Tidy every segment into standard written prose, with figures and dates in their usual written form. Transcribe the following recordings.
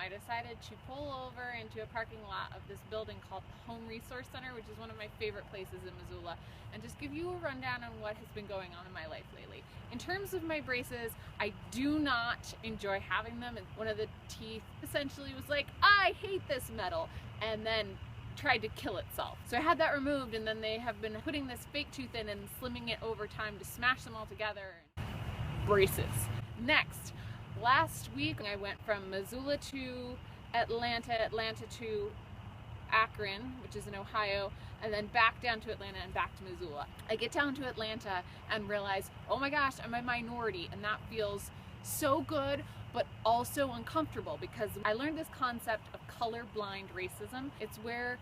I decided to pull over into a parking lot of this building called the Home Resource Center, which is one of my favorite places in Missoula, and just give you a rundown on what has been going on in my life lately. In terms of my braces, I do not enjoy having them, and one of the teeth essentially was like, I hate this metal, and then tried to kill itself. So I had that removed, and then they have been putting this fake tooth in and slimming it over time to smash them all together. Braces. Next, last week I went from Missoula to Atlanta to Akron, which is in Ohio, and then back down to Atlanta and back to Missoula. I get down to Atlanta and realize, oh my gosh, I'm a minority, and that feels so good, but also uncomfortable, because I learned this concept of colorblind racism. It's where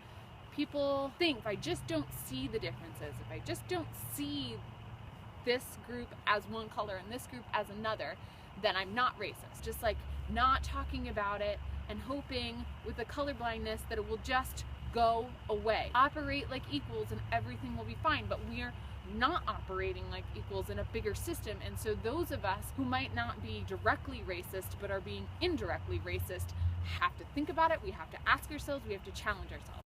people think, if I just don't see the differences, if I just don't see this group as one color and this group as another, then I'm not racist. Just like not talking about it and hoping with the colorblindness that it will just go away. Operate like equals and everything will be fine, but we are not operating like equals in a bigger system, and so those of us who might not be directly racist but are being indirectly racist have to think about it, we have to ask ourselves, we have to challenge ourselves.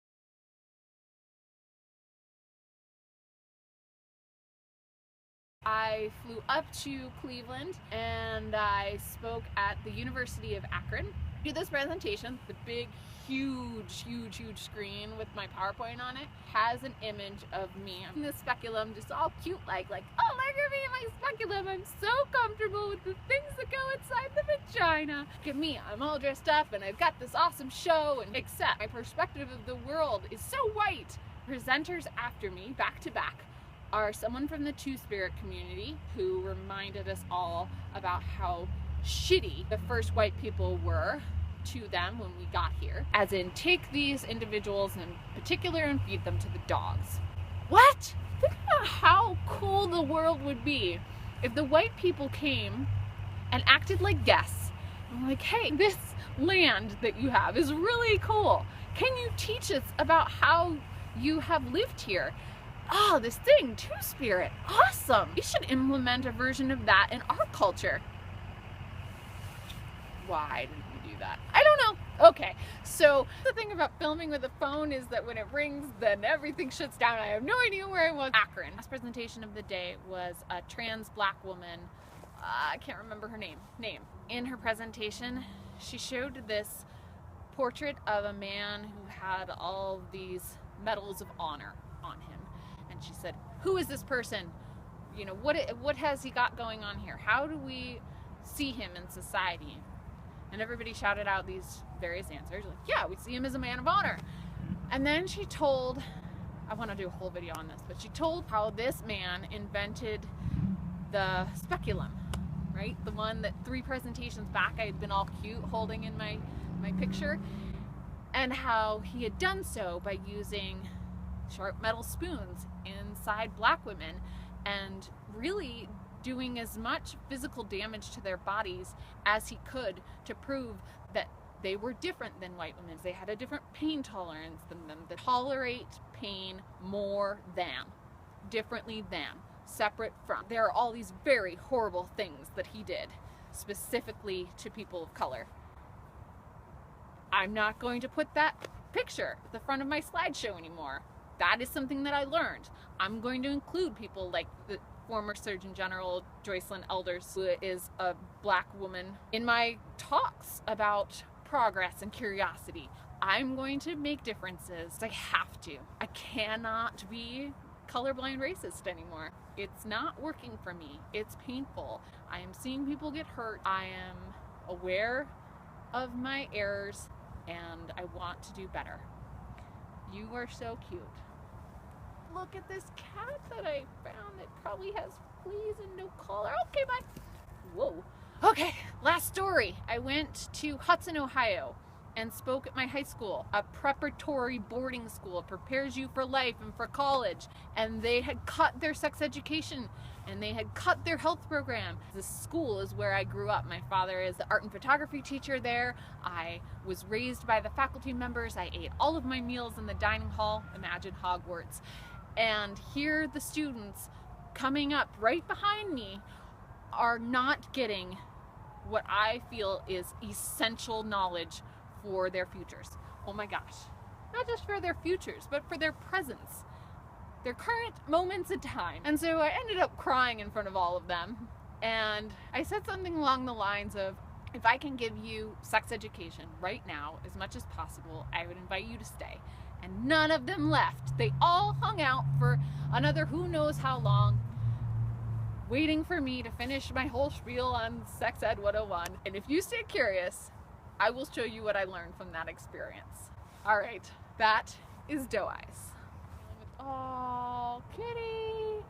I flew up to Cleveland and I spoke at the University of Akron. I did this presentation. The big, huge screen with my PowerPoint on it has an image of me in the speculum, just all cute like, oh, look at me in my speculum. I'm so comfortable with the things that go inside the vagina. Look at me, I'm all dressed up and I've got this awesome show, and except my perspective of the world is so white. Presenters after me, back to back, are someone from the Two-Spirit community who reminded us all about how shitty the first white people were to them when we got here. As in, take these individuals in particular and feed them to the dogs. What? Think about how cool the world would be if the white people came and acted like guests. I'm like, hey, this land that you have is really cool. Can you teach us about how you have lived here? Oh, this thing, Two-Spirit, awesome. We should implement a version of that in our culture. Why didn't we do that? I don't know. Okay, so the thing about filming with a phone is that when it rings, then everything shuts down. I have no idea where I was. Akron. Last presentation of the day was a trans black woman. I can't remember her name. In her presentation, she showed this portrait of a man who had all these medals of honor on him. And she said, who is this person? You know, what has he got going on here? How do we see him in society? And everybody shouted out these various answers. Like, yeah, we see him as a man of honor. And then she told, I want to do a whole video on this, but she told how this man invented the speculum, right? The one that 3 presentations back I had been all cute holding in my picture. And how he had done so by using sharp metal spoons inside black women and really doing as much physical damage to their bodies as he could to prove that they were different than white women. They had a different pain tolerance than them, that tolerate pain more than, differently than, separate from. There are all these very horrible things that he did specifically to people of color. I'm not going to put that picture at the front of my slideshow anymore. That is something that I learned. I'm going to include people like the former Surgeon General Joycelyn Elders, who is a black woman, in my talks about progress and curiosity. I'm going to make differences. I have to. I cannot be colorblind racist anymore. It's not working for me. It's painful. I am seeing people get hurt. I am aware of my errors and I want to do better. You are so cute. Look at this cat that I found that probably has fleas and no collar. Okay, bye. Whoa. Okay, last story. I went to Hudson, Ohio and spoke at my high school, a preparatory boarding school. It prepares you for life and for college. And they had cut their sex education and they had cut their health program. This school is where I grew up. My father is the art and photography teacher there. I was raised by the faculty members. I ate all of my meals in the dining hall. Imagine Hogwarts. And here the students coming up right behind me are not getting what I feel is essential knowledge for their futures. Oh my gosh. Not just for their futures, but for their presence, their current moments in time. And so I ended up crying in front of all of them. And I said something along the lines of, if I can give you sex education right now as much as possible, I would invite you to stay. And none of them left. They all hung out for another who knows how long, waiting for me to finish my whole spiel on Sex Ed 101. And if you stay curious, I will show you what I learned from that experience. All right, that is Doe Eyes. Oh, kitty.